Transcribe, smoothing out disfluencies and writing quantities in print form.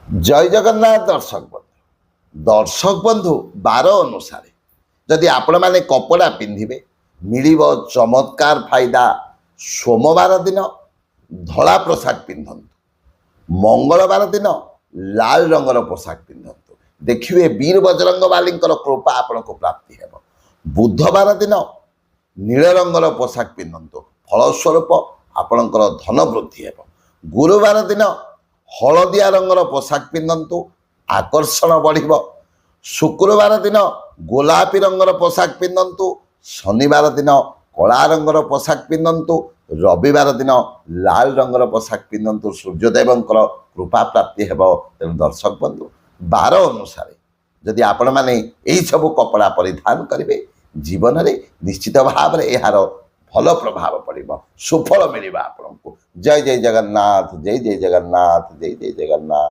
जय जगन्नाथ दर्शक बंधु बार अनुसार जदि आपण मैंने कपड़ा पिंधे मिल चमत्कार फायदा। सोमवार दिन धला पोशाक पिंधतु, मंगलवार दिन लाल रंगर पोशाक पिंधतु, देखिए वीर बजरंग बाली कृपा आपण को प्राप्ति है। बुधवार दिन नील रंगर पोशाक पिंधतु, फलस्वरूप आपणकर धन वृद्धि है। गुरुवार दिन हलदिया रंगर पोशाक पिंधतु, आकर्षण बढ़िब। शुक्रवार दिन गोलापी रंगर पोशाक पिंधतु, शनिवार दिन कला रंगर पोशाक पिंधतु, रविवार दिन लाल रंगर पोशाक पिंधतु। सूर्यदेव कृपा प्राप्ति है। तेणु दर्शक बंधु बार अनुसार जदि आपण मैंने यही सब कपड़ा परिधान करेंगे जीवन में निश्चित भाव में यार भल प्रभाव पड़ो, सुफल मिलवा आपको। जय जय जगन्नाथ, जय जय जगन्नाथ, जय जय जगन्नाथ।